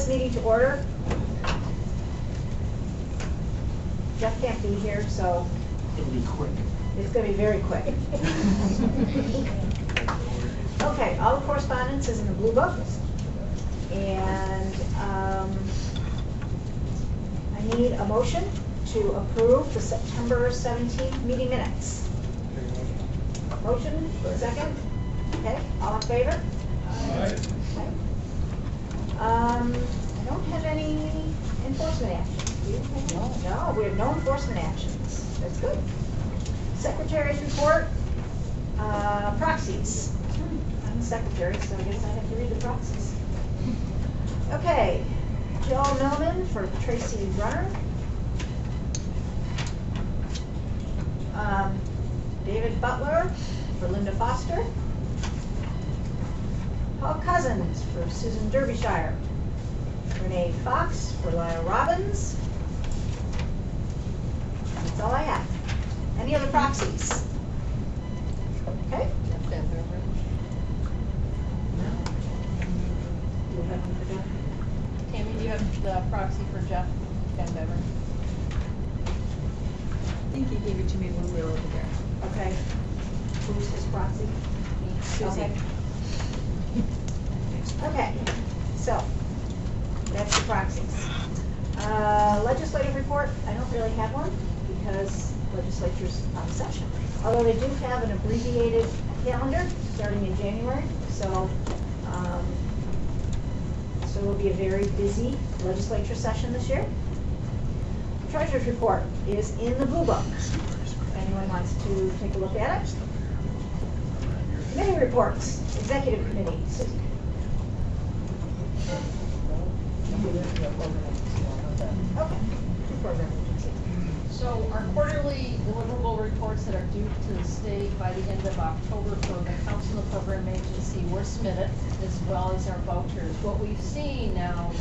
meeting to order. Jeff can't be here, so It'll be quick. it's going to be very quick. Okay, all the correspondence is in the blue book. And I need a motion to approve the September 17th meeting minutes. Motion, second? Okay, all in favor? Aye. Okay. I don't have any enforcement actions. Do you have any? No, we have no enforcement actions. That's good. Secretary's report, proxies. I'm the secretary, so I guess I have to read the proxies. Okay, Joe Millman for Tracy Brunner. David Butler for Linda Foster. Paul Cousins for Susan Derbyshire. Renee Fox for Lyle Robbins. That's all I have. Any other proxies? Okay. You have them for Jeff? Tammy, do you have the proxy for Jeff Van Bever? I think he gave it to me when we were over there. Okay. Who's his proxy? Susie. Okay. Okay, so that's the proxies. Legislative report, I don't really have one because legislature's out of session. Although they do have an abbreviated calendar starting in January, so it will be a very busy legislature session this year. Treasurer's report is in the blue book. If anyone wants to take a look at it. Committee reports, executive committee. Susie. Okay. Program agency. So our quarterly deliverable reports that are due to the state by the end of October for the Council of Program Agency were submitted, as well as our vouchers. What we've seen now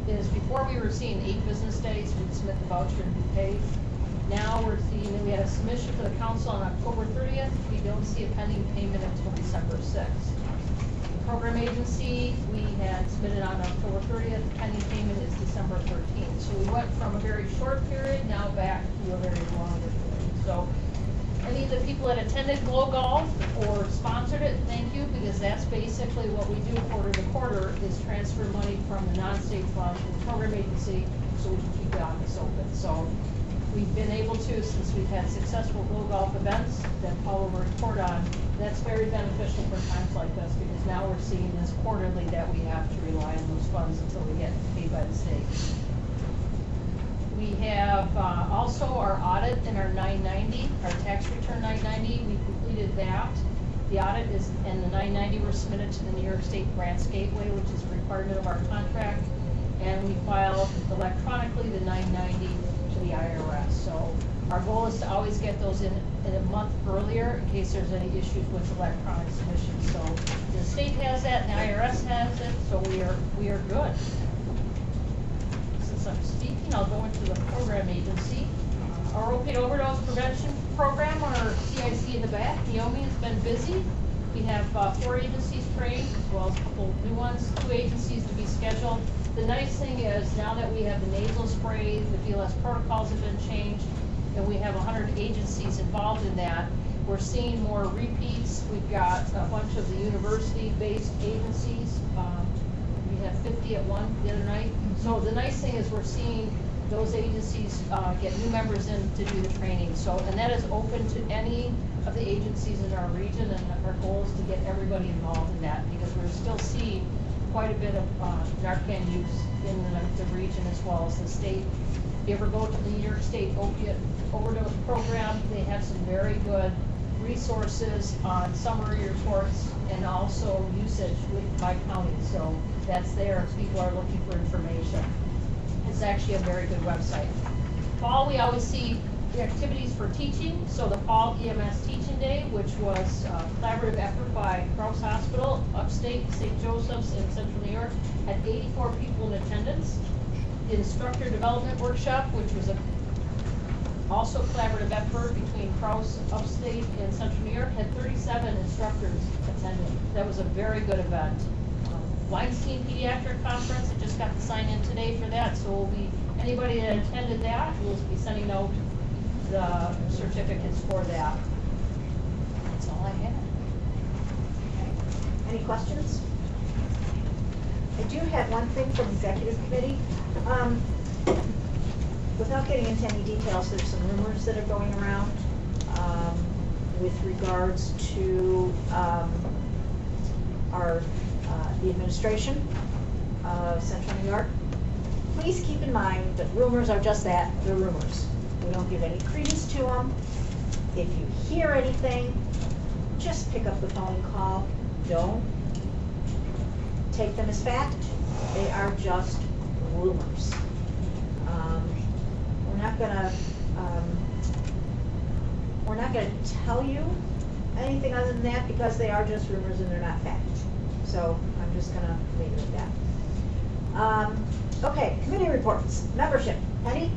is before we were seeing 8 business days, we'd submit the voucher and be paid. Now we're seeing that we had a submission for the council on October 30th. We don't see a pending payment until December 6th. Program agency, we had submitted on October 30th, pending payment is December 13th. So we went from a very short period now back to a very longer period. So any of the people that attended Glow Golf or sponsored it, thank you, because that's basically what we do quarter to quarter is transfer money from the non-state fund to the program agency so we can keep the office open. So we've been able to, since we've had successful Glow Golf events that Paul will report on, that's very beneficial for times like this because now we're seeing this quarterly that we have to rely on those funds until we get paid by the state. We have also our audit and our 990, our tax return 990, we completed that. The audit is and the 990 were submitted to the New York State Grants Gateway, which is a requirement of our contract, and we filed electronically the 990 to the IRS. So our goal is to always get those in a month earlier in case there's any issues with electronic submissions. So the state has that and the IRS has it, so we are good. Since I'm speaking, I'll go into the program agency. Our opioid overdose prevention program, our CIC in the back, Naomi has been busy. We have 4 agencies trained, as well as a couple new ones, 2 agencies to be scheduled. The nice thing is now that we have the nasal spray, the BLS protocols have been changed, and we have 100 agencies involved in that. We're seeing more repeats. We've got a bunch of the university-based agencies. We had 50 at one the other night. So the nice thing is we're seeing those agencies get new members in to do the training. So, and that is open to any of the agencies in our region, and our goal is to get everybody involved in that because we're still seeing quite a bit of Narcan use in the region as well as the state. If you ever go to the New York State Opiate Overdose Program, they have some very good resources on summary reports and also usage by county. So that's there if people are looking for information. It's actually a very good website. Fall, we always see the activities for teaching. So the Fall EMS Teaching Day, which was a collaborative effort by Crouse Hospital, Upstate, St. Joseph's, and Central New York, had 84 people in attendance. The Instructor Development Workshop, which was also collaborative effort between Crouse, Upstate, and Central New York, had 37 instructors attending. That was a very good event. Weinstein Pediatric Conference, I just got the sign in today for that, so we'll be, anybody that attended that, we'll be sending out the certificates for that. That's all I have. Any questions? I do have one thing from executive committee. Without getting into any details, there's some rumors that are going around with regards to the administration of Central New York. Please keep in mind that rumors are just that, they're rumors. We don't give any credence to them. If you hear anything, just pick up the phone and call. Don't take them as fact. They are just rumors. We're not gonna tell you anything other than that because they are just rumors and they're not fact. So I'm just gonna leave it at that. Okay, committee reports. Membership. Penny?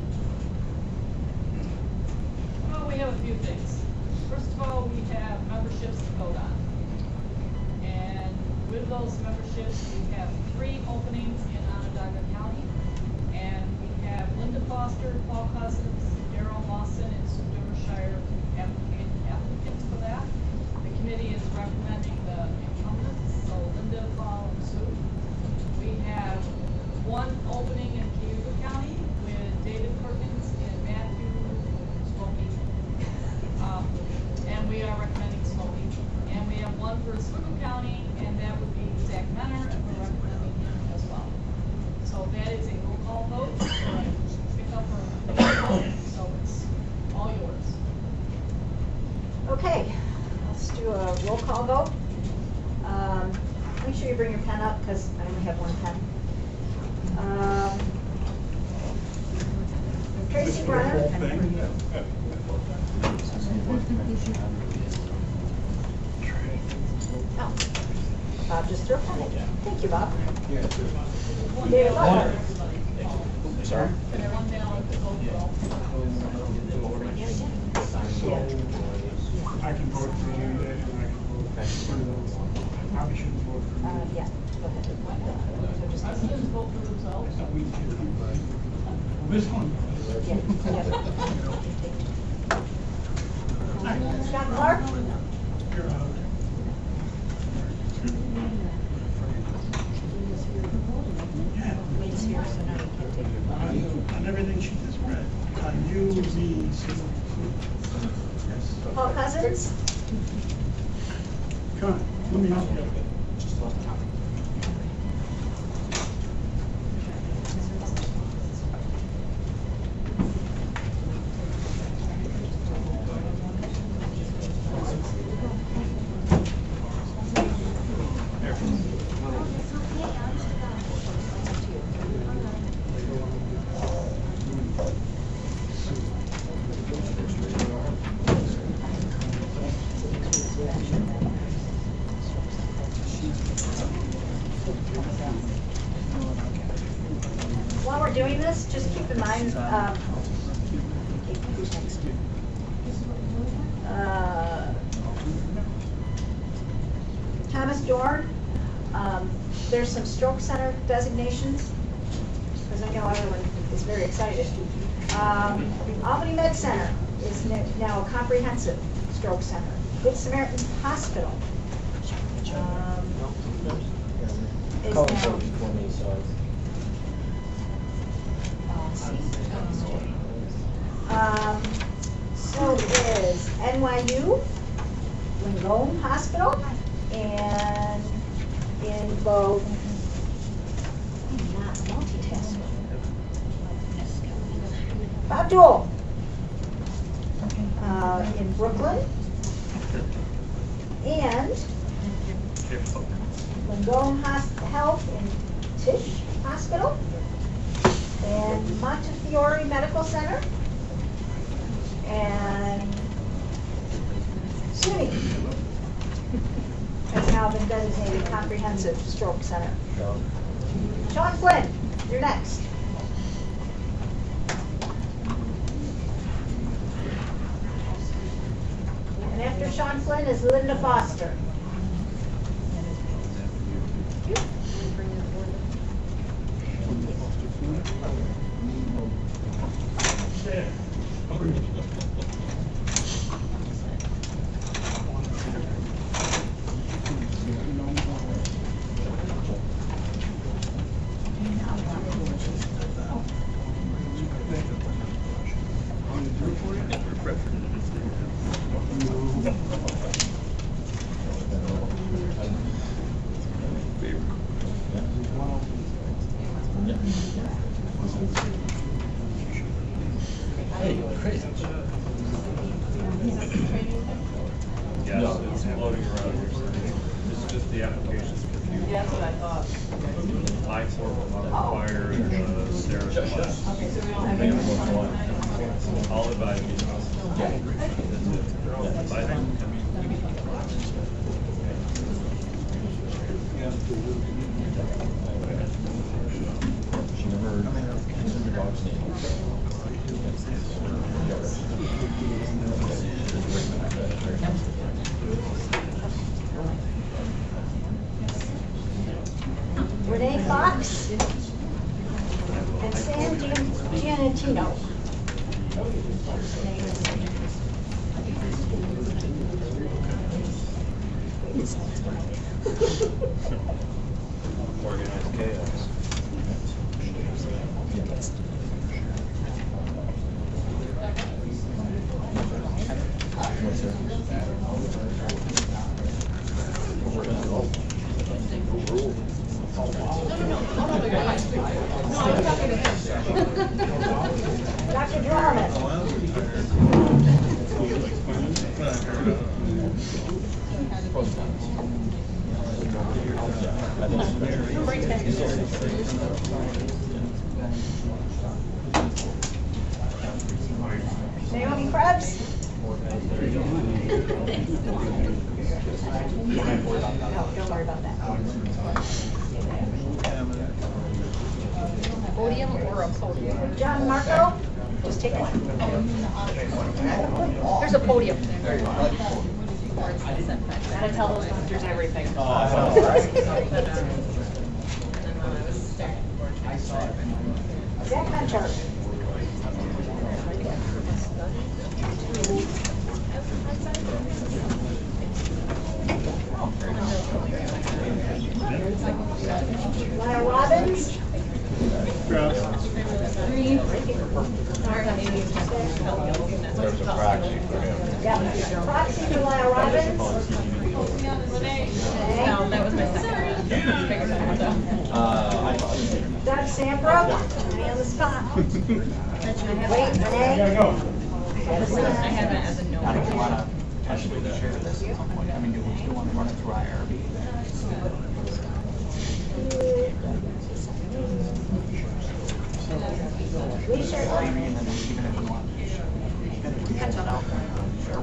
Well, we have a few things. First of all, we have memberships to vote on. And with those memberships, we have 3 openings in Onondaga County. And we have Linda Foster, Paul Cousins, Darrell Lawson, and Sue Derbyshire applicants for that. The committee is recommending the incumbents, so Linda, Paul, and Sue. We have 1 opening in Cayuga County with David Perkins and Matthew Smokey. And we are recommending Smokey. And we have 1 for Oswego County, and that would be Zach Menor, and we're recommending him as well. So that is a roll call vote. Pick up or so it's all yours. Okay, let's do a roll call vote. Make sure you bring your pen up because I only have 1 pen. Tracy Brenner. Oh, Bob just threw a pen in. Thank you, Bob. David Butler. Sorry? And 1 ballot to vote for all. I can vote for you, and I can vote for you. Probably shouldn't vote for you. Yeah, go ahead. So just- Residents vote for themselves. No, we do. This one. Scott Clark? You're out. Yeah. He's here, so now you can't take your vote. On everything she just read. On you, me, Sue. Yes. Paul Cousins? Come on, let me help you. While we're doing this, just keep in mind, who's next? Thomas Dorn, there's some stroke center designations, because I know everyone is very excited. Albany Med Center is now a comprehensive stroke center. Good Samaritan Hospital is Call now. vote for me, so. So is NYU, Langone Hospital, and in both, not multitasking. Bob Dole, in Brooklyn, and Langone Health in Tisch Hospital, and Montefiore Medical Center, and SUNY has now been designated comprehensive stroke center. Sean Flynn, you're next. And after Sean Flynn is Linda Foster. Yes, it's floating around here. This is just the applications for you. Yeah, that's what I thought. I for require Sarah's class. Okay, so we don't have any. I'll advise you. That's it. Bye then. Renee Fox and Sam Giannantino. Organized chaos. Dr. Drummond. Naomi Krebs. No, don't worry about that. Podium or a podium? John Marco, just take one. There's a podium. Gotta tell those doctors everything. Zach Hunter. Lyle Robbins. There's a proxy for him. Yeah, proxy for Lyle Robbins. No, that was my second. Figured that out. Doug Sambro. Renee on the spot. Wait, Renee. I have it as a note. I don't want to potentially share this at some point. I mean, do we still want to run it through IRB? Lisa. I mean, and even if we want, Catch on out. sure,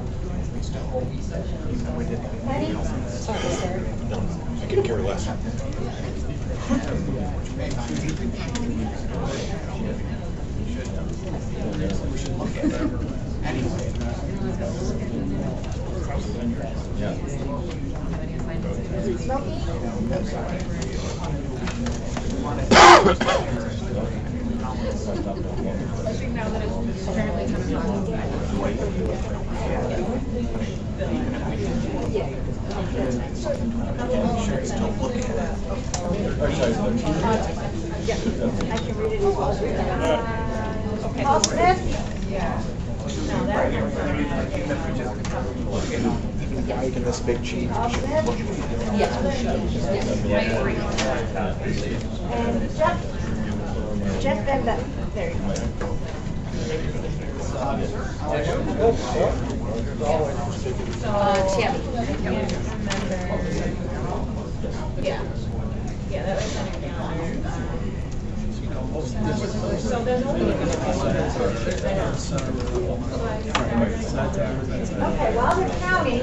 we still, even though we did. Penny. I could care less. We should look at it anyway. Yeah. Smokey. I think now that it's apparently kind of Still looking at it. Yeah, I can read it as well as read it. Paul Smith. Making this big change. Paul Smith. I agree. And Jeff Van Betten. There you go. Tammy. Yeah. Yeah, that was kind of. So there's only. Okay, Wilder County.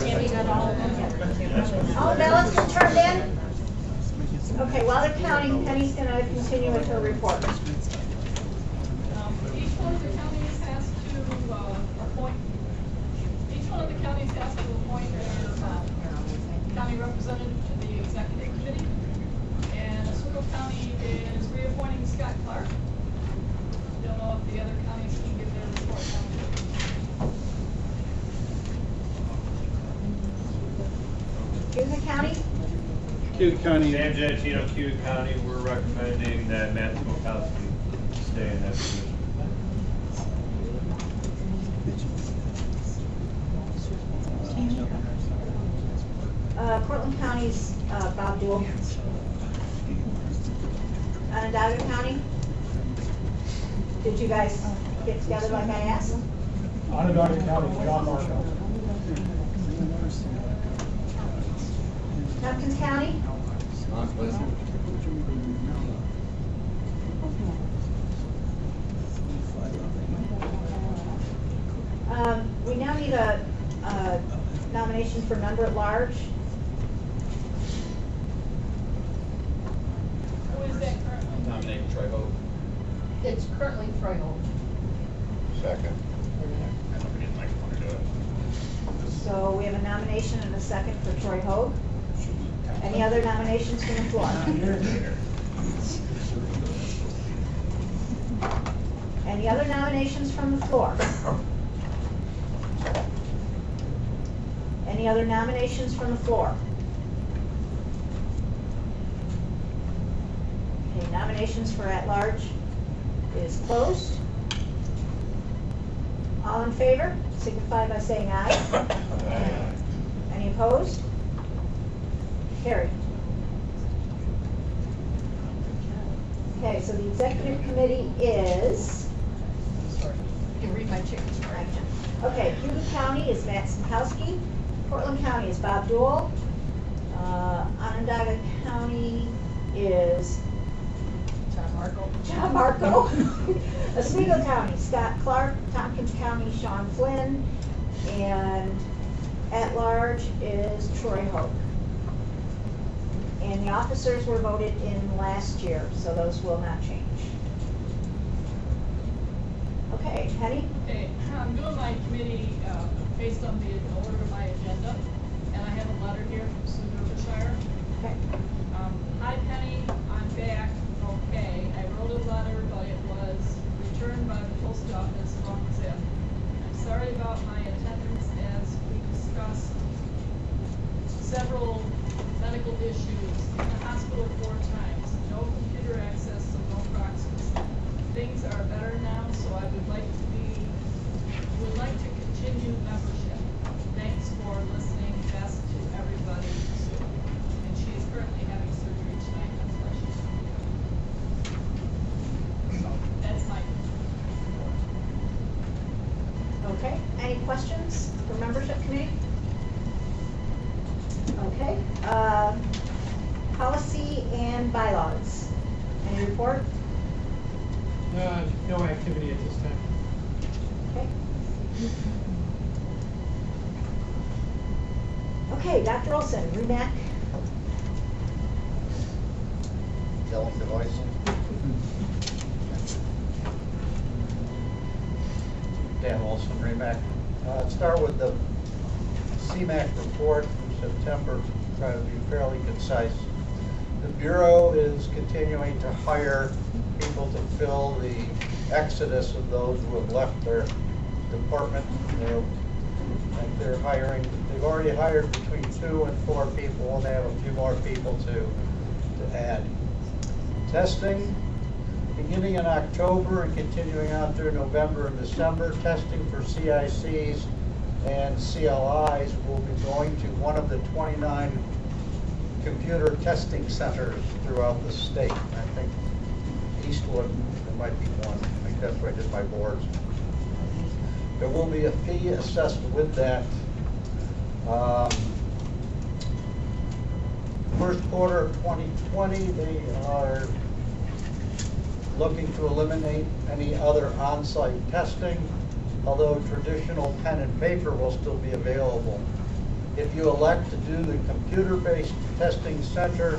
Tammy got all of them. All ballots are turned in. Okay, Wilder County, Penny's gonna continue with her report. Each one of the counties has to appoint, each one of the counties has to appoint their county representative to the executive committee. And Oswego County is reappointing Scott Clark Cuyahoga County. Sam Giantino, Cuyahoga County, we're recommending that Matt Smokowski stay in that position. Portland County's Bob Duell. Onondaga County? Did you guys get together like I asked? Onondaga County, John Marshall. Tompkins County? We now need a nomination for member at large. Who is that currently? Nominate Troy Hope. It's currently Troy Hope. Second. I don't really like want to do it. So we have a nomination and a second for Troy Hogue. Any other nominations from the floor? Any other nominations from the floor? Any other nominations from the floor? Okay, nominations for at-large is closed. All in favor, signify by saying aye. Any opposed? Carried. Okay, so the executive committee is, You can read my chickens, right? okay, Cuyahoga County is Matt Smokowski, Portland County is Bob Duell, Onondaga County is John Marco. John Marco, Oswego County, Scott Clark, Tompkins County, Sean Flynn, and at large is Troy Hogue. And the officers were voted in last year, so those will not change. Okay, Penny? Okay, I'm doing my committee, based on the order of my agenda, and I have a letter here from Sue Derbyshire. Okay. Hi Penny, I'm back, okay. I wrote a letter, but it was returned by the post office wrong zip. I'm sorry about my attendance as we discussed several medical issues in the hospital 4 times. No computer access, so no proxies. Things are better now, so I would like to continue membership. Thanks for listening. Best to everybody, Sue. And she is currently having surgery tonight. That's why she's. So that's my. Okay, any questions for membership committee? Okay, policy and bylaws. Any report? No activity at this time. Okay. Okay, Dr. Olson, REMAC. Delicate voice. Dan Wilson, REMAC. Start with the CMAC report from September, try to be fairly concise. The Bureau is continuing to hire people to fill the exodus of those who have left their department. They're hiring, they've already hired between 2 and 4 people, and they have a few more people to add. Testing, beginning in October and continuing on through November and December, testing for CICs and CLIs will be going to one of the 29 computer testing centers throughout the state. I think Eastwood, there might be one. I think that's where I did my boards. There will be a fee assessed with that. First quarter of 2020, they are looking to eliminate any other on-site testing, although traditional pen and paper will still be available. If you elect to do the computer-based testing center,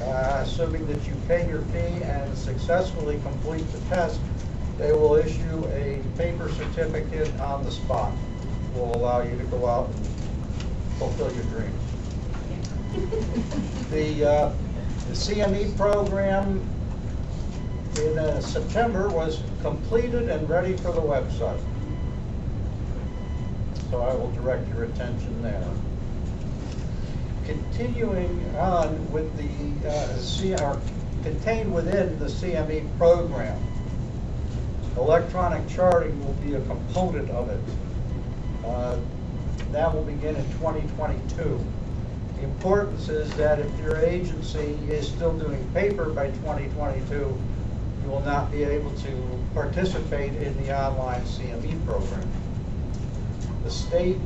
assuming that you pay your fee and successfully complete the test, they will issue a paper certificate on the spot. Will allow you to go out and fulfill your dreams. The CME program in September was completed and ready for the website. So I will direct your attention there. Continuing on with the, contained within the CME program, electronic charting will be a component of it. That will begin in 2022. The importance is that if your agency is still doing paper by 2022, you will not be able to participate in the online CME program. The state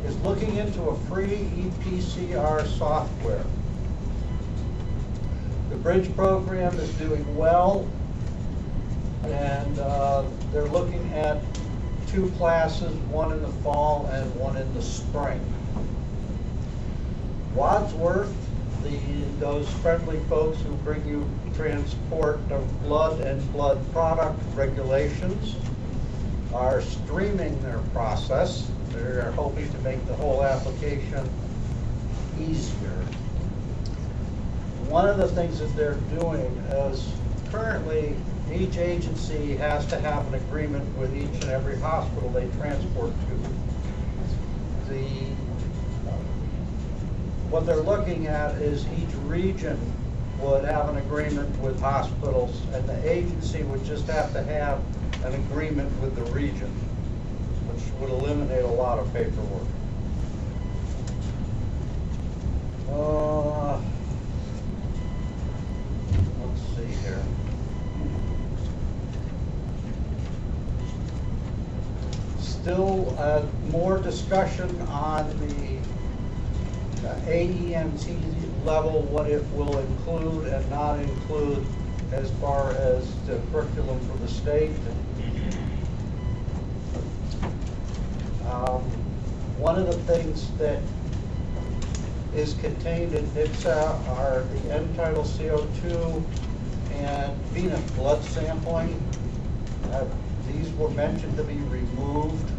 is looking into a free EPCR software. The bridge program is doing well, and they're looking at 2 classes, one in the fall and one in the spring. Wadsworth, those friendly folks who bring you transport of blood and blood product regulations, are streaming their process. They're hoping to make the whole application easier. One of the things that they're doing is currently each agency has to have an agreement with each and every hospital they transport to. What they're looking at is each region would have an agreement with hospitals, and the agency would just have to have an agreement with the region, which would eliminate a lot of paperwork. Let's see here. Still more discussion on the AEMT level, what it will include and not include as far as the curriculum for the state. One of the things that is contained in NHTSA are the end-tidal CO2 and venous blood sampling. These were mentioned to be removed,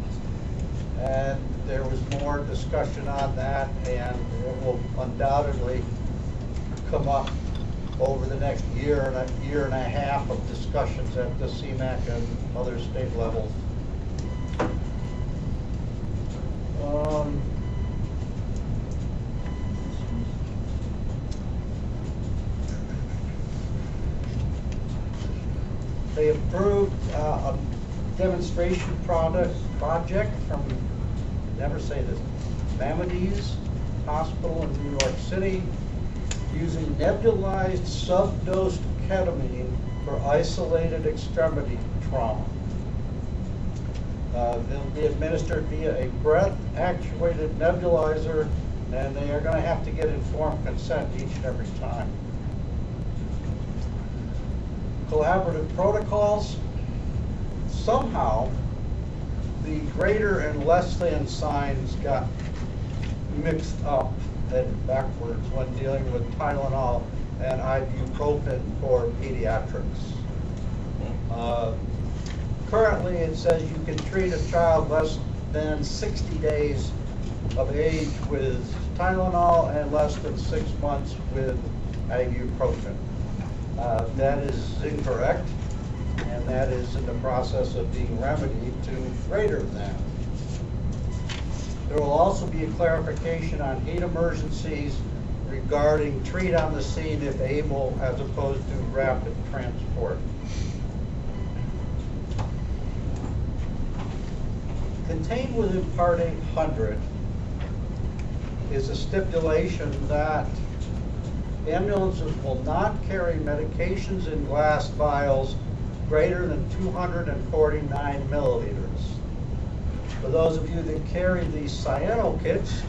and there was more discussion on that, and it will undoubtedly come up over the next year and a half of discussions at the CMAC and other state levels. They approved a demonstration project from, never say this, Maimonides Hospital in New York City, using nebulized subdosed ketamine for isolated extremity trauma. They'll be administered via a breath-actuated nebulizer, and they are going to have to get informed consent each and every time. Collaborative protocols. Somehow, the greater and less than signs got mixed up and backwards when dealing with Tylenol and ibuprofen for pediatrics. Currently, it says you can treat a child less than 60 days of age with Tylenol and less than 6 months with ibuprofen. That is incorrect, and that is in the process of being remedied to greater than. There will also be a clarification on heat emergencies regarding treat on the scene if able, as opposed to rapid transport. Contained within Part 800 is a stipulation that ambulances will not carry medications in glass vials greater than 249 milliliters. For those of you that carry these cyano kits,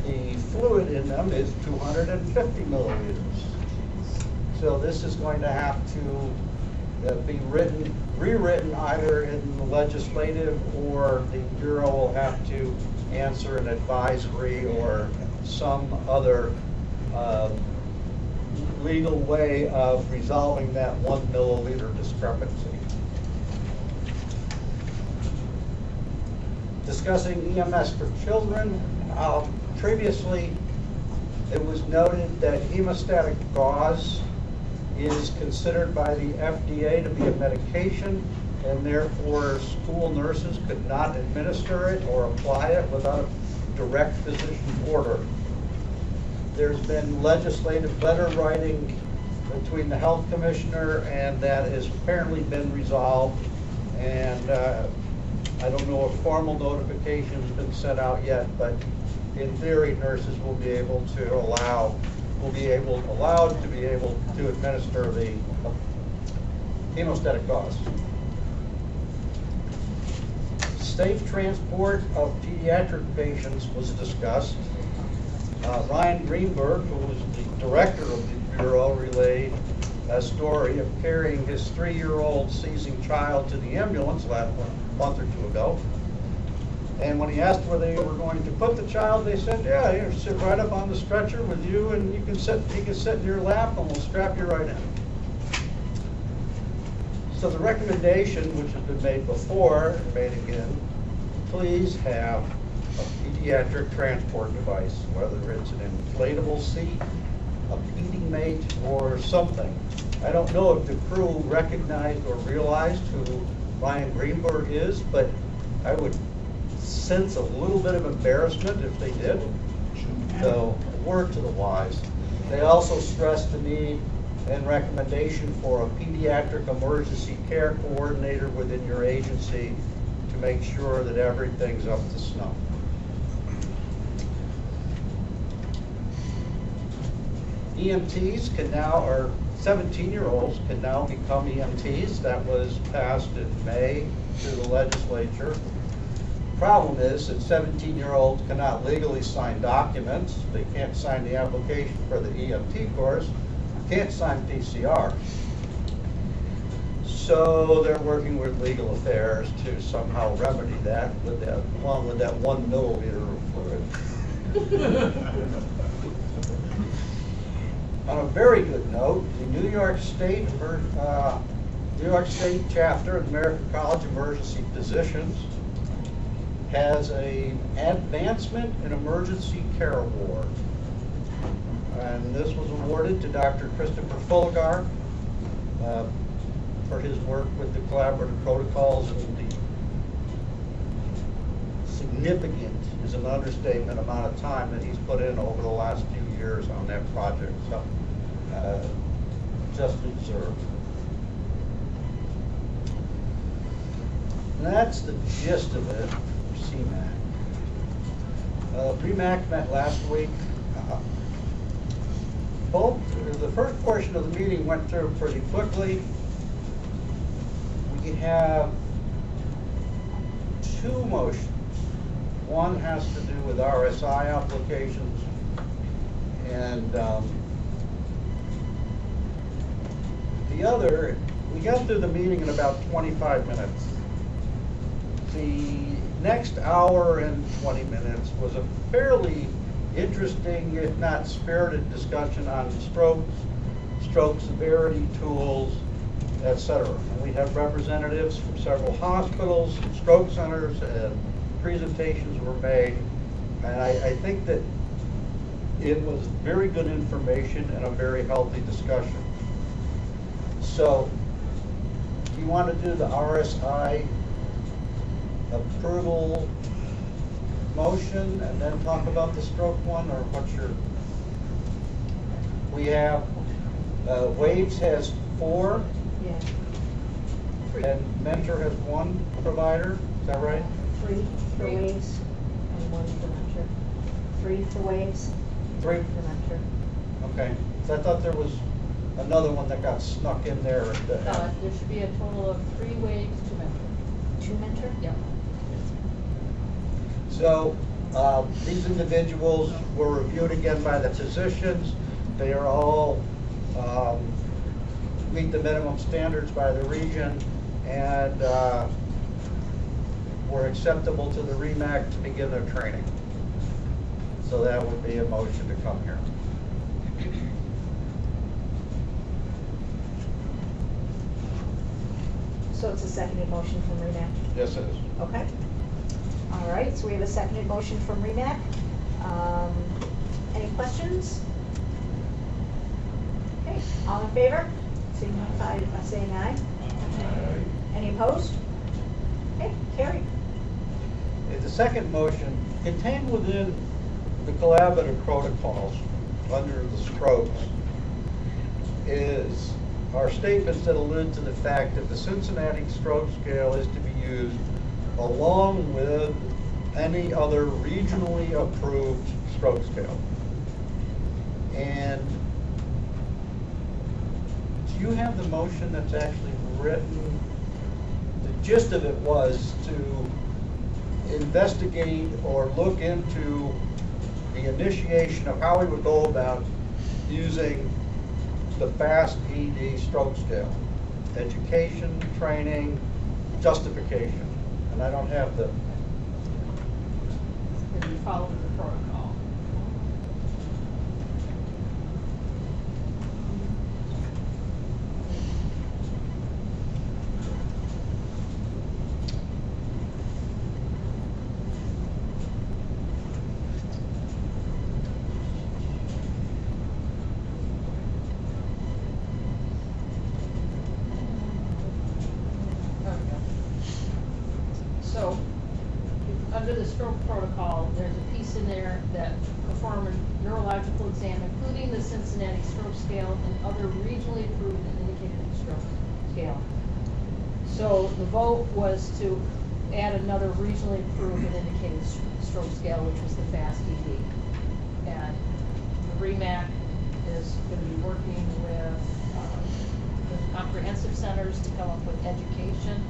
the fluid in them is 250 milliliters. So this is going to have to be rewritten either in the legislative, or the Bureau will have to answer an advisory or some other legal way of resolving that 1 milliliter discrepancy. Discussing EMS for children. Previously, it was noted that hemostatic gauze is considered by the FDA to be a medication, and therefore school nurses could not administer it or apply it without a direct physician order. There's been legislative letter writing between the health commissioner, and that has apparently been resolved. And I don't know if formal notification has been sent out yet, but in theory, nurses will be able to allowed to be able to administer the hemostatic gauze. Safe transport of pediatric patients was discussed. Ryan Greenberg, who was the director of the Bureau, relayed a story of carrying his 3-year-old seizing child to the ambulance last month or two ago. And when he asked where they were going to put the child, they said, yeah, you sit right up on the stretcher with you, and he can sit in your lap, and we'll strap you right in. So the recommendation, which has been made before, and made again, please have a pediatric transport device, whether it's an inflatable seat, a feeding mate, or something. I don't know if the crew recognized or realized who Ryan Greenberg is, but I would sense a little bit of embarrassment if they did. So, a word to the wise. They also stressed the need and recommendation for a pediatric emergency care coordinator within your agency to make sure that everything's up to snuff. EMTs can now, or 17-year-olds can now become EMTs. That was passed in May through the legislature. Problem is that 17-year-olds cannot legally sign documents. They can't sign the application for the EMT course, can't sign PCR. So they're working with legal affairs to somehow remedy that, with that, along with that 1 milliliter of fluid. On a very good note, the New York State chapter of the American College of Emergency Physicians has an Advancement in Emergency Care Award. And this was awarded to Dr. Christopher Fulgar for his work with the collaborative protocols, and the significant is an understatement amount of time that he's put in over the last few years on that project. So, just deserved. And that's the gist of it. CMAC. REMAC met last week. The first portion of the meeting went through pretty quickly. We have 2 motions. One has to do with RSI applications, and the other, we got through the meeting in about 25 minutes. The next hour and 20 minutes was a fairly interesting, if not spirited, discussion on stroke severity tools, etc. And we have representatives from several hospitals, stroke centers, and presentations were made. And I think that it was very good information and a very healthy discussion. So, do you want to do the RSI approval motion and then talk about the stroke one, or what's your? We have Waves has 4, Yeah. and Mentor has 1 provider. Is that right? 3 for Waves and 1 for Mentor. 3 for Waves, 3. 1 for Mentor. Okay. So I thought there was another one that got snuck in there. There should be a total of 3 Waves, 2 Mentor. 2 Mentor? Yep. So these individuals were reviewed again by the physicians. They are all meet the minimum standards by the region, and were acceptable to the REMAC to begin their training. So that would be a motion to come here. So it's a seconded motion from REMAC? Yes, it is. Okay. All right, so we have a seconded motion from REMAC. Any questions? Okay, all in favor? Signify by saying aye. Any opposed? Okay, carried. The second motion, contained within the collaborative protocols, under the strokes is our statements that allude to the fact that the Cincinnati stroke scale is to be used along with any other regionally approved stroke scale. And do you have the motion that's actually written? The gist of it was to investigate or look into the initiation of how we would go about using the FAST ED stroke scale. Education, training, justification. And I don't have the, And you follow the protocol. So, under the stroke protocol, there's a piece in there that perform a neurological exam, including the Cincinnati stroke scale and other regionally approved and indicated stroke scale. So the vote was to add another regionally approved and indicated stroke scale, which was the FAST ED. And the REMAC is going to be working with the comprehensive centers to come up with education.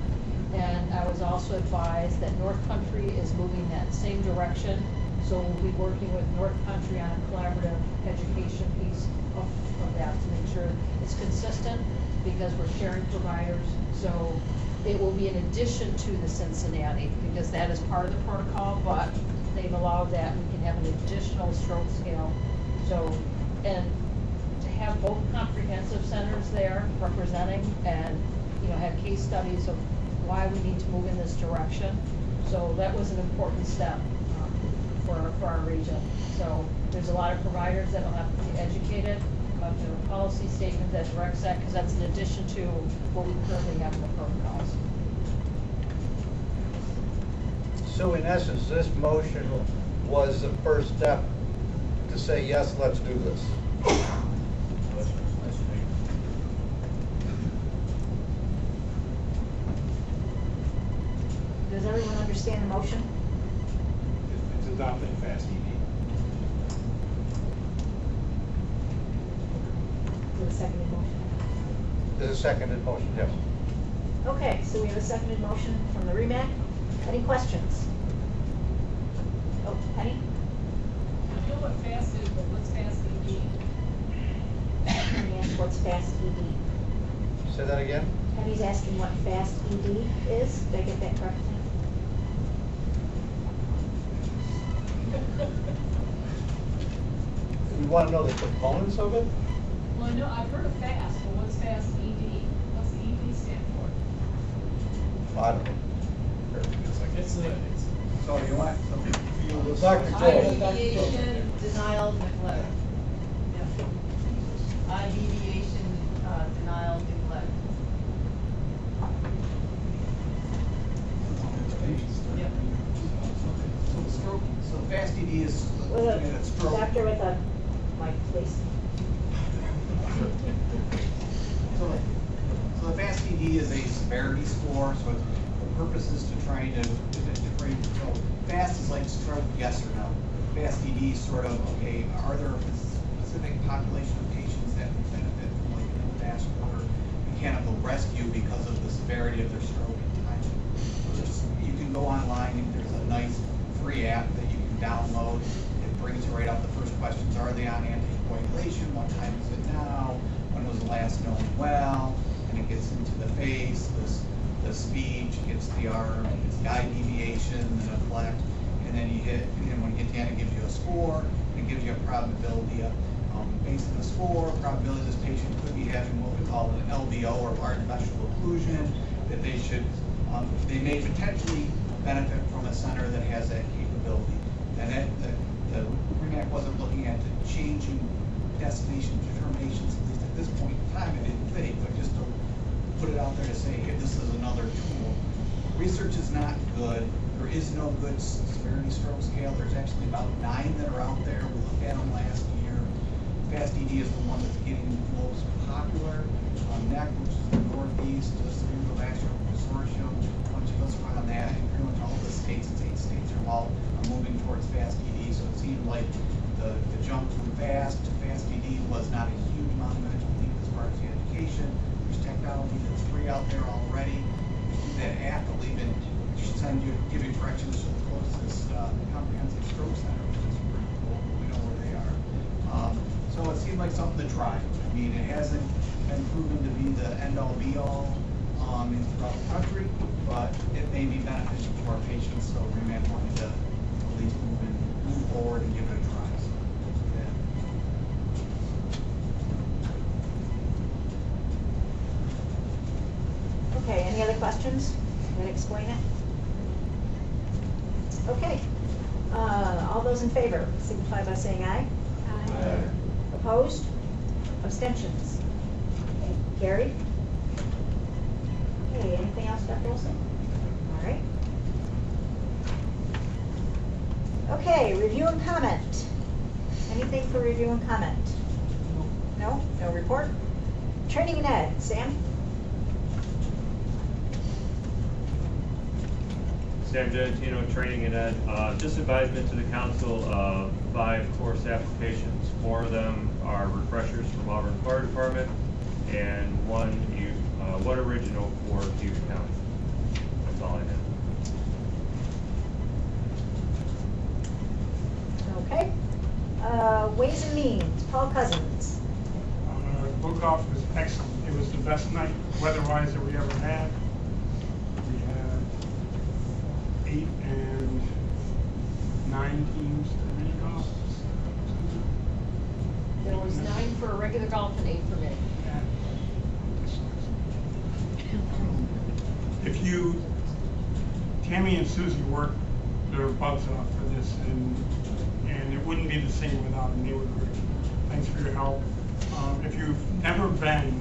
And I was also advised that North Country is moving that same direction. So we'll be working with North Country on a collaborative education piece of that to make sure it's consistent, because we're sharing providers. So it will be in addition to the Cincinnati, because that is part of the protocol, but they've allowed that we can have an additional stroke scale. So, and to have both comprehensive centers there representing and, you know, have case studies of why we need to move in this direction. So that was an important step for our region. So there's a lot of providers that will have to be educated about the policy statement that directs that, because that's in addition to what we currently have in the protocols. so in essence, this motion was the first step to say, yes, let's do this. Does everyone understand the motion? It's adopting FAST ED. The seconded motion. There's a seconded motion, yes. Okay, so we have a seconded motion from the REMAC. Any questions? Oh, Penny? I know what FAST is, but what's FAST ED? Penny asked what's FAST ED. Say that again? Penny's asking what FAST ED is. Did I get that correct? You want to know the components of it? Well, no, I've heard of FAST, but what's FAST ED? What's the ED stand for? I don't know. So you want something to feel this? Dr. Joe. Ideation, denial, neglect. Ideation, denial, neglect. Yep. So the stroke, so FAST ED is With looking at a stroke. doctor with a mic, please. So the FAST ED is a severity score, so the purpose is to try to differentiate. So FAST is like stroke, yes or no. FAST ED is sort of, okay, are there a specific population of patients that would benefit from like an vascular mechanical rescue because of the severity of their stroke and time? So just, you can go online, and there's a nice free app that you can download. It brings you right up. The first questions, are they on anticoagulation? What time is it now? When was the last known well? And it gets into the face, the speech, it gets the arm, it gets the eye deviation, the neglect, and then you hit, and then when you hit the end, it gives you a score, and it gives you a probability of, based on the score, probability this patient could be having what we call an LVO, or large vessel occlusion, that they should, they may potentially benefit from a center that has that capability. And the REMAC wasn't looking at the changing destination determinations, at least at this point in time, it didn't think, but just to put it out there to say, hey, this is another tool. Research is not good. There is no good severity stroke scale. There's actually about 9 that are out there. We looked at them last year. Fast ED is the one that's getting most popular. NEC, which is the Northeast, Cerebrovascular Consortium, a bunch of us run on that, and pretty much all the states, it's 8 states, are all moving towards Fast ED, so it seemed like the jump from Fast to Fast ED was not a huge amount of medical need as far as the education. There's technology that's free out there already. You do that app, it'll even send you, give you directions to the closest comprehensive stroke center, which is pretty cool. We know where they are. So it seemed like something to try. I mean, it hasn't been proven to be the end-all be-all throughout the country, but it may be beneficial to our patients, so we may want to at least move forward and give it a try. So, yeah. Okay, any other questions? Did I explain it? Okay. All those in favor, signify by saying aye. Aye. Opposed? Abstentions? Okay, carried. Okay, anything else, Dr. Olson? All right. Okay, review and comment. Anything for review and comment? No? No report? Training and ed, Sam? Sam Genatino, Training and Ed. Just advisement to the council of 5 course applications. 4 of them are refreshers from Auburn Fire Department, and one original for Butte County. That's all I have. Okay. Ways and Means, Paul Cousins. Book off was excellent. It was the best night weather-wise that we ever had. We had 8 and 9 teams for mini golf. There was 9 for regular golf and 8 for mini. If you, Tammy and Susie worked their butts off for this, and it wouldn't be the same without them. They were great. Thanks for your help. If you've never been,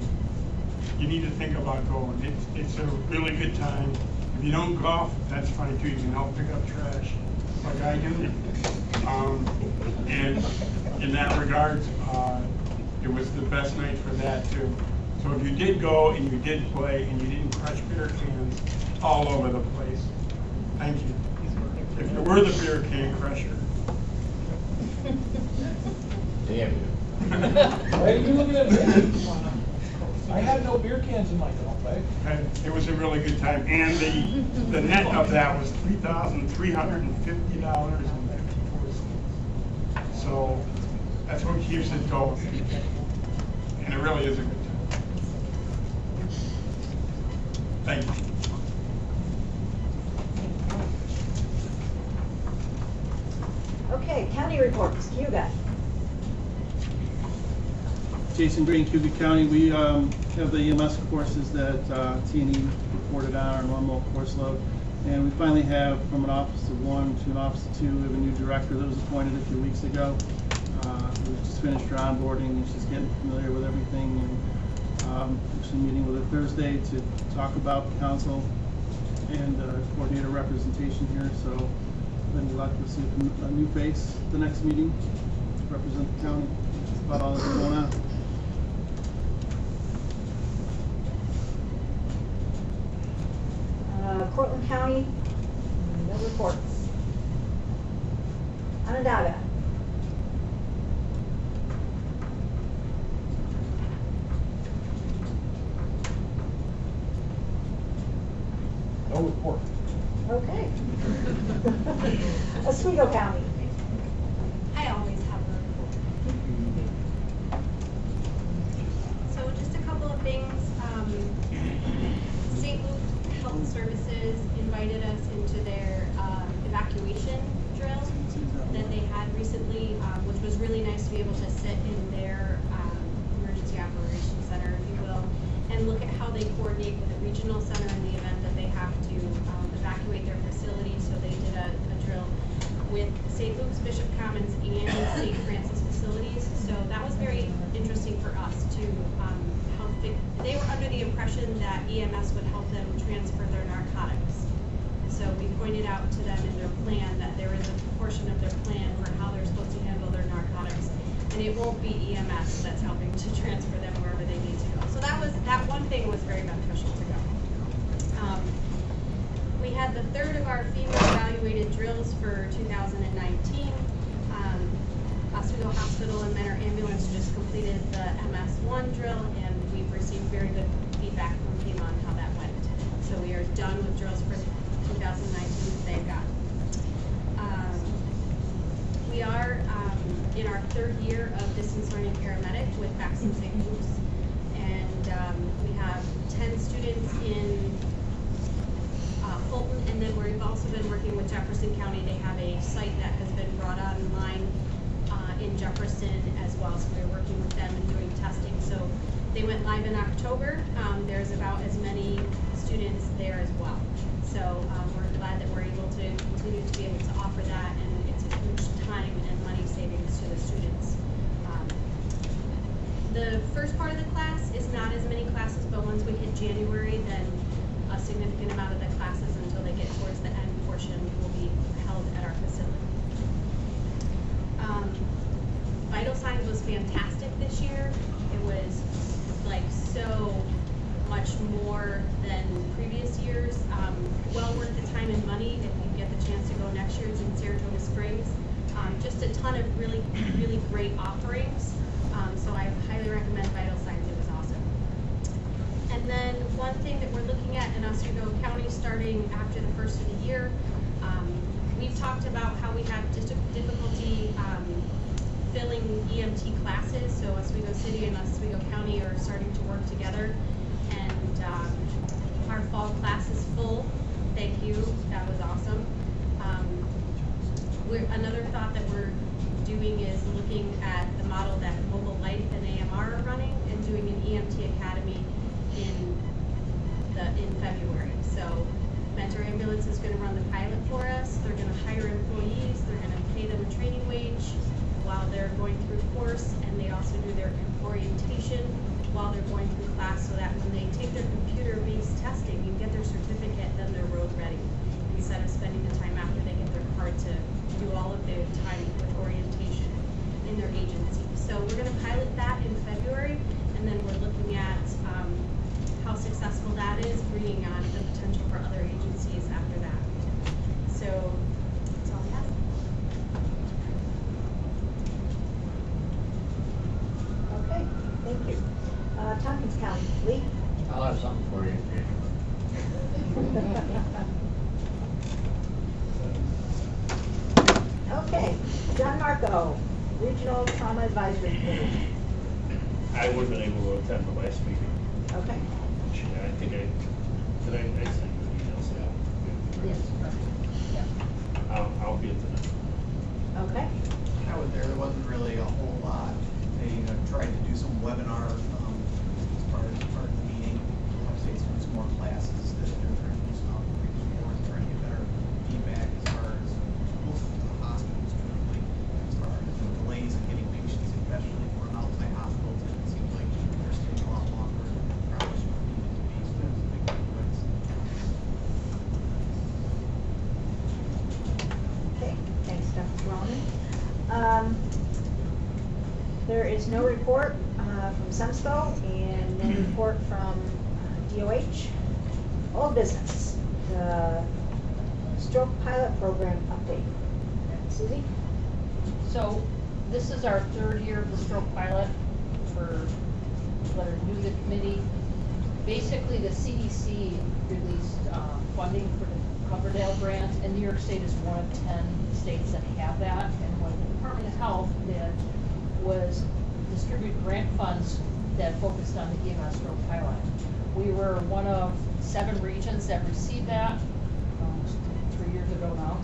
you need to think about going. It's a really good time. If you don't golf, that's fine too. You can help pick up trash, like I do. And in that regard, it was the best night for that too. So if you did go and you did play and you didn't crush beer cans all over the place, thank you. If you were the beer can crusher. Damn you. Why are you looking at me? I had no beer cans in my golf bag. And it was a really good time, and the net of that was $3,350.54. So that's what keeps it going, and it really is a good time. Thank you. Okay, county reports, Hugo. Jason Green, Cuba County. We have the EMS courses that T&E reported on our normal course load. And we finally have from an office of 1 to an office of 2, we have a new director that was appointed a few weeks ago. We just finished her onboarding and she's getting familiar with everything. And actually meeting with her Thursday to talk about council and coordinate a representation here. So then we'd like to see a new face at the next meeting to represent the county. That's about all that's going on. Cortland County, no reports. Onondaga. No report. Okay. Oswego County. I always have a report. So just a couple of things. St. Luke Health Services invited us into their evacuation drill that they had recently, which was really nice to be able to sit in their emergency operations center, if you will, and look at how they coordinate with the regional center in the event that they have to evacuate their facility. So they did a drill with St. Luke's, Bishop Commons, and St. Francis facilities. So that was very interesting for us to help. They were under the impression that EMS would help them transfer their narcotics. So we pointed out to them in their plan that there is a portion of their plan for how they're supposed to handle their narcotics. And it won't be EMS that's helping to transfer them wherever they need to go. So that one thing was very beneficial to go. We had the third of our FEMA evaluated drills for 2019. Oswego Hospital and Mentor Ambulance just completed the MS1 drill, and we've received very good feedback from FEMA on how that went. So we are done with drills for 2019, thank God. We are in our third year of distance learning paramedic with Facts and St. Luke's, and we have 10 students in Fulton, and then we've also been working with Jefferson County. They have a site that has been brought online in Jefferson as well, so we're working with them and doing testing. So they went live in October. There's about as many students there as well. So we're glad that we're able to continue to be able to offer that, and it's a huge time and money savings to the students. The first part of the class is not as many classes, but once we hit January, then a significant amount of the classes until they get towards the end portion will be held at our facility. Vital signs was fantastic this year. It was like so much more than previous years. Well worth the time and money if you get the chance to go next year. It's in Saratoga Springs. Just a ton of really, really great offerings. So I highly recommend Vital Signs. It was awesome. And then one thing that we're looking at in Oswego County starting after the first of the year, we've talked about how we have difficulty filling EMT classes. So Oswego City and Oswego County are starting to work together, and our fall class is full. Thank you, that was awesome. Another thought that we're doing is looking at the model that Mobile Light and AMR are running, and doing an EMT academy in February. So Mentor Ambulance is going to run the pilot for us. They're going to hire employees. They're going to pay them a training wage while they're going through course, and they also do their orientation while they're going through class, so that when they take their computer-based testing and get their certificate, then they're road ready, instead of spending the time after they get their card to do all of their time with orientation in their agency. So we're going to pilot that in February, and then we're looking at how successful that is, bringing on the potential for other agencies after that. So that's all I have. Okay, thank you. Tompkins County, Lee? I'll have something for you. Okay, John Marco, Regional Trauma Advisory Committee. I would have been able to attend the last meeting. Okay. Yeah, I think I sent you an email, so. Yes. Yeah. I'll be at the next one. Okay. I was there, there wasn't really a whole lot. They tried to do some webinars as part of the meeting. Obviously, some more classes that they're trying to do some more, trying to get better feedback as far as most of the hospitals currently, as far as the delays in getting patients, especially for an outside hospital. It seems like they're staying a lot longer than probably should need to be. So that's a big difference. Okay, thanks, Dr. Brown. There is no report from SEMSCO and no report from DOH. Old business, the stroke pilot program update. Susie? So this is our third year of the stroke pilot for that are new to the committee. Basically, the CDC released funding for the Coverdale grant, and New York State is one of 10 states that have that. And what the Department of Health did was distribute grant funds that focused on the EMS stroke pilot. We were one of 7 regions that received that 3 years ago now.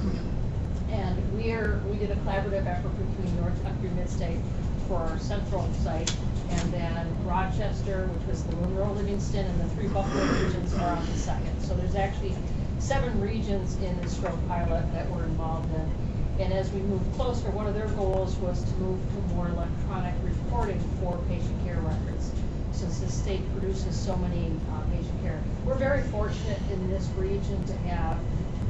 And we did a collaborative effort between North Country Mid-State for our central site, and then Rochester, which was the Monroe, Livingston, and the 3 Buffalo regions are on the second. So there's actually 7 regions in the stroke pilot that we're involved in. And as we move closer, one of their goals was to move to more electronic reporting for patient care records, since the state produces so many patient care. We're very fortunate in this region to have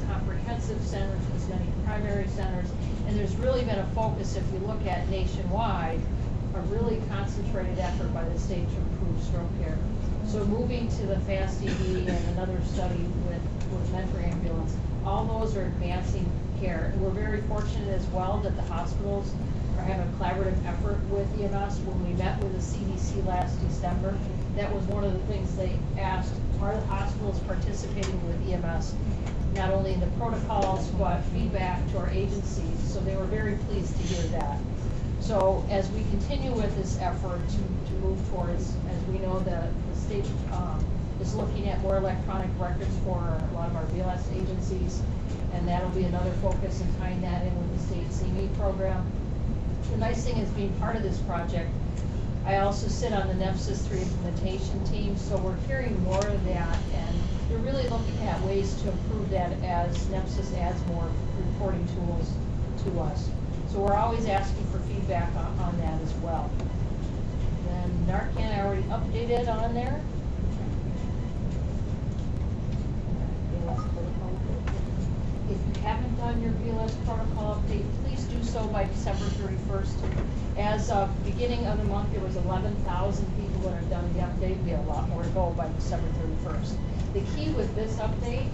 comprehensive centers, as many primary centers, and there's really been a focus, if you look at nationwide, a really concentrated effort by the state to improve stroke care. So moving to the FAST ED and another study with mentor ambulance, all those are advancing care. And we're very fortunate as well that the hospitals are having a collaborative effort with EMS. When we met with the CDC last December, that was one of the things they asked, are the hospitals participating with EMS, not only in the protocols, but feedback to our agencies. So they were very pleased to hear that. So as we continue with this effort to move towards, as we know, the state is looking at more electronic records for a lot of our BLS agencies, and that'll be another focus in tying that in with the state CME program. The nice thing is being part of this project, I also sit on the NEPSIS 3 implementation team, so we're hearing more of that, and they're really looking at ways to improve that as NEPSIS adds more reporting tools to us. So we're always asking for feedback on that as well. Then Narcan, I already updated on there. If you haven't done your BLS protocol update, please do so by December 31st. As of beginning of the month, there was 11,000 people that have done the update. We have a lot more to go by December 31st. The key with this update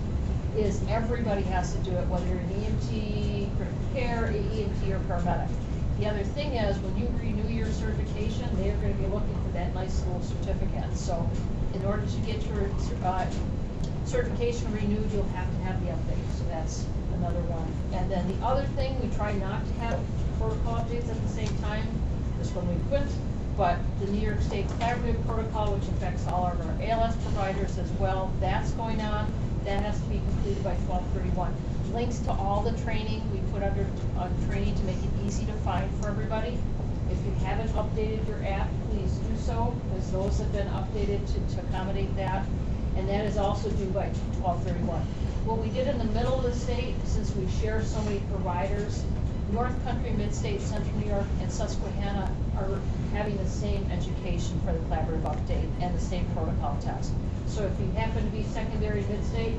is everybody has to do it, whether you're an EMT, critical care, EMT, or paramedic. The other thing is, when you renew your certification, they're going to be looking for that nice little certificate. So in order to get your certification renewed, you'll have to have the update. So that's another one. And then the other thing, we try not to have protocol updates at the same time, just when we quit, but the New York State Collaborative Protocol, which affects all of our ALS providers as well, that's going on. That has to be completed by 12/31. Links to all the training we put under training to make it easy to find for everybody. If you haven't updated your app, please do so, because those have been updated to accommodate that. And that is also due by 12/31. What we did in the middle of the state, since we share so many providers, North Country, Mid-State, Central New York, and Susquehanna are having the same education for the collaborative update and the same protocol test. So if you happen to be secondary Mid-State,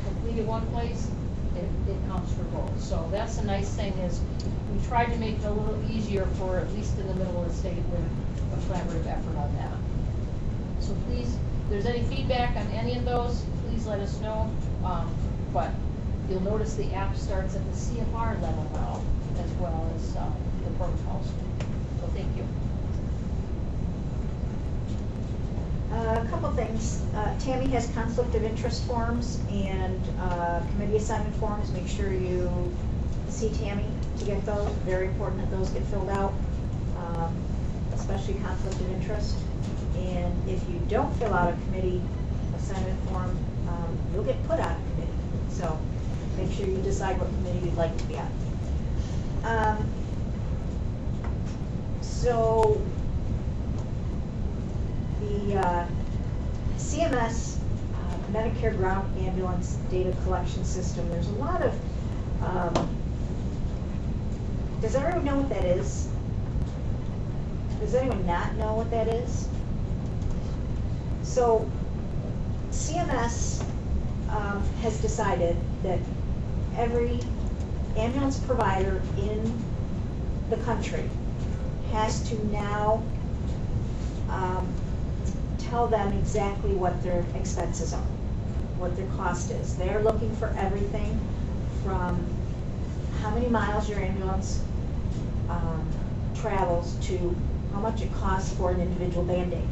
completed one place, it counts for both. So that's the nice thing is we tried to make it a little easier for at least in the middle of the state with a collaborative effort on that. So please, if there's any feedback on any of those, please let us know. But you'll notice the app starts at the CFR level now, as well as the protocols. So thank you. A couple things. Tammy has conflict of interest forms and committee assignment forms. Make sure you see Tammy to get those. Very important that those get filled out, especially conflict of interest. And if you don't fill out a committee assignment form, you'll get put on a committee. So make sure you decide what committee you'd like to be on. So the CMS Medicare ground ambulance data collection system, there's a lot of, does everyone know what that is? Does anyone not know what that is? So CMS has decided that every ambulance provider in the country has to now tell them exactly what their expenses are, what their cost is. They're looking for everything from how many miles your ambulance travels to how much it costs for an individual Band-Aid.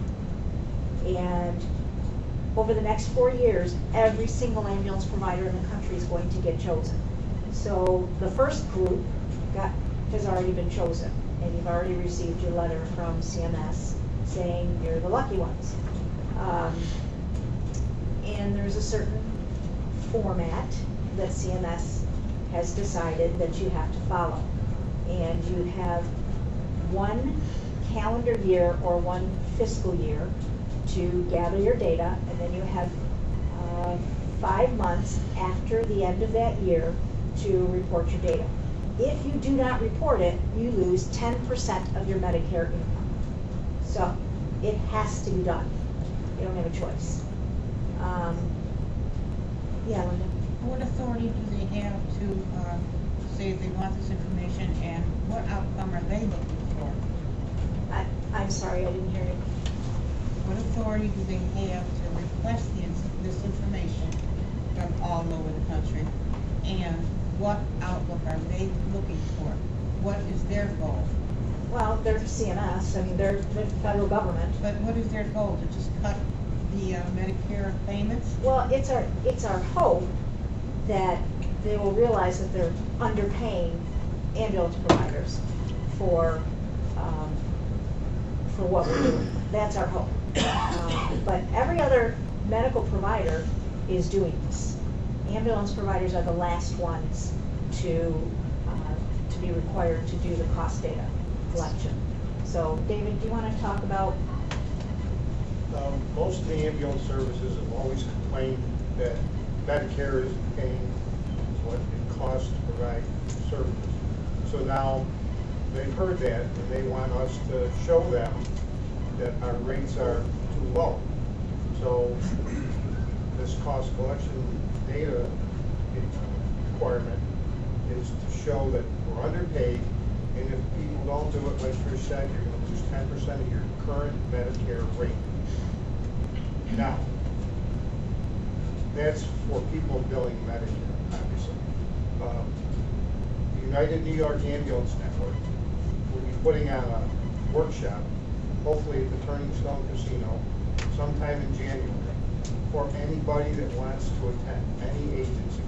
And over the next 4 years, every single ambulance provider in the country is going to get chosen. So the first group has already been chosen, and you've already received your letter from CMS saying you're the lucky ones. And there's a certain format that CMS has decided that you have to follow. And you have 1 calendar year or 1 fiscal year to gather your data, and then you have 5 months after the end of that year to report your data. If you do not report it, you lose 10% of your Medicare income. So it has to be done. You don't have a choice. Yeah, Linda? What authority do they have to say they want this information, and what outcome are they looking for? I'm sorry, I didn't hear you. What authority do they have to request this information from all over the country? And what outlook are they looking for? What is their goal? Well, they're CMS, I mean, they're the federal government. But what is their goal? To just cut the Medicare payments? Well, it's our hope that they will realize that they're underpaying ambulance providers for what we're doing. That's our hope. But every other medical provider is doing this. Ambulance providers are the last ones to be required to do the cost data collection. So, David, do you want to talk about? Most of the ambulance services have always complained that Medicare is paying what it costs to provide services. So now they've heard that and they want us to show them that our rates are too low. So this cost collection data requirement is to show that we're underpaid, and if people don't do it, like Trish said, you're going to lose 10% of your current Medicare rate. Now, that's for people billing Medicare, obviously. The United New York Ambulance Network will be putting on a workshop, hopefully at the Turning Stone Casino, sometime in January, for anybody that wants to attend, any agency.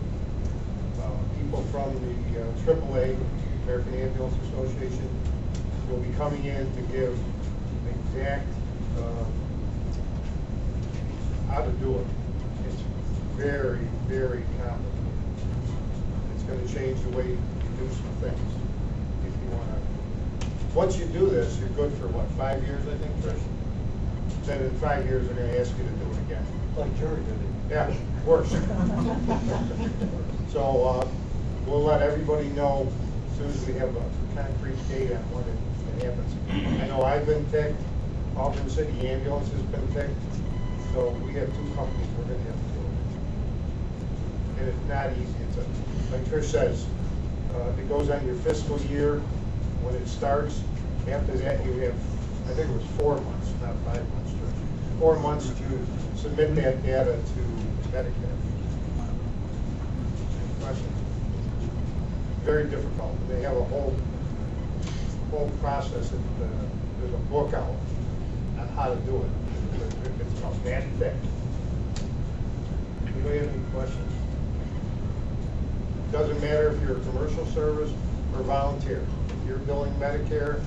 People from the AAA, American Ambulance Association, will be coming in to give exact how to do it. It's very, very complicated. It's going to change the way you do some things. If you want to, once you do this, you're good for what, 5 years, I think, Trish? Then in 5 years, they're going to ask you to do it again. Like Jerry did it. Yeah, worse. So we'll let everybody know as soon as we have a concrete date on when it happens. I know I've been picked, Auburn City Ambulance has been picked, so we have 2 companies we're going to have to do it. And it's not easy. It's like Trish says, it goes on your fiscal year when it starts. After that, you have, I think it was 4 months, not 5 months, Trish. 4 months to submit that data to Medicare. Any questions? Very difficult. They have a whole process. There's a book out on how to do it. It's about that thick. Anybody have any questions? Doesn't matter if you're a commercial service or volunteer. If you're billing Medicare,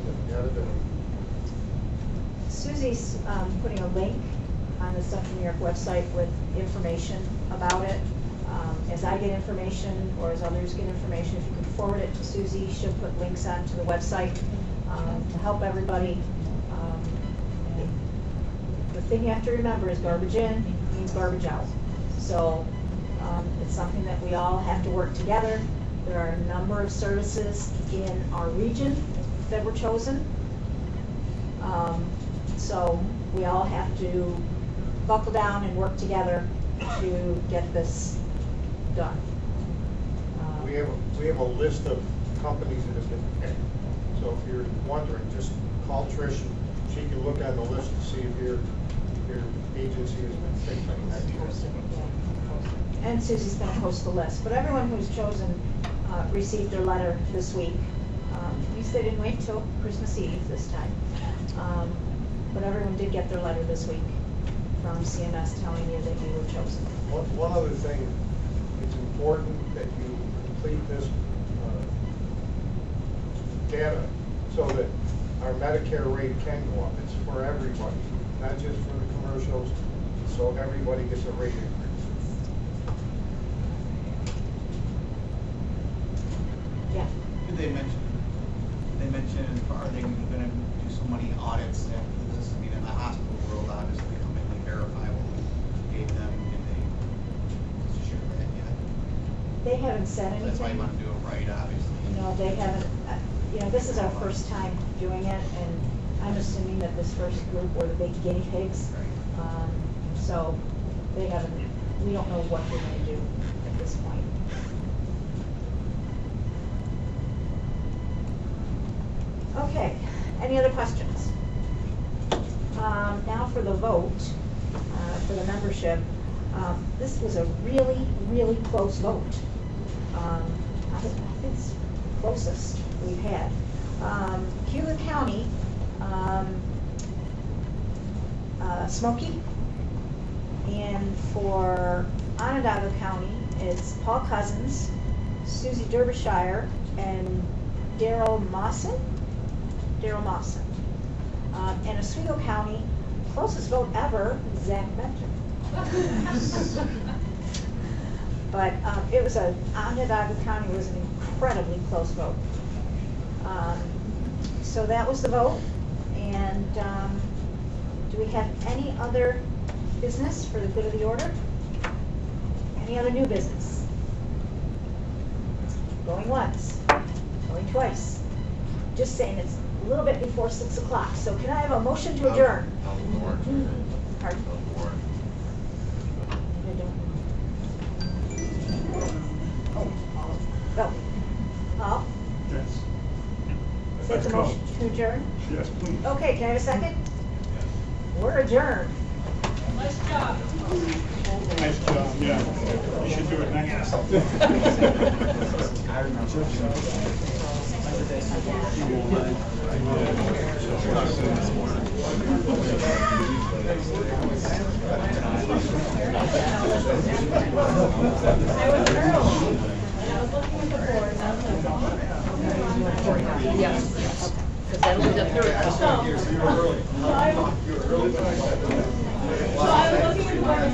you gotta do it. Susie's putting a link on the Central New York website with information about it. As I get information, or as others get information, if you can forward it to Susie, she'll put links onto the website to help everybody. The thing you have to remember is garbage in means garbage out. So it's something that we all have to work together. There are a number of services in our region that were chosen. So we all have to buckle down and work together to get this done. We have a list of companies that have been picked. So if you're wondering, just call Trish. She can look on the list to see if your agency has been picked. And Susie's going to post the list. But everyone who's chosen received their letter this week. At least they didn't wait till Christmas Eve this time. But everyone did get their letter this week from CMS telling you that you were chosen. One other thing, it's important that you complete this data so that our Medicare rate can go up. It's for everybody, not just for the commercials, so everybody gets a rate increase. Yeah. Did they mention, are they gonna do so many audits after this? I mean, in the hospital world, obviously, how many verify what we gave them, did they share that yet? They haven't said anything. That's why you wanna do it right, obviously. No, they haven't. This is our first time doing it, and I'm assuming that this first group were the big guinea pigs. So they haven't, we don't know what they're going to do at this point. Okay. Any other questions? Now for the vote, for the membership. This was a really, really close vote. I think it's the closest we've had. Cuba County, Smoky, and for Onondaga County, it's Paul Cousins, Susie Derbyshire, and Daryl Mawson. And Oswego County, closest vote ever, Zach Mentor. But it was Onondaga County was an incredibly close vote. So that was the vote. And do we have any other business for the good of the order? Any other new business? Going once, going twice. Just saying it's a little bit before 6 o'clock. So can I have a motion to adjourn? Pardon? Go. Paul? Yes. That's a motion to adjourn? Yes, please. Okay, can I have a second? We're adjourned. Nice job. Nice job, yeah. You should do it next. I was early, and I was looking at the board, and I was like, Yes. Because that'll be the third. so I was looking at the board.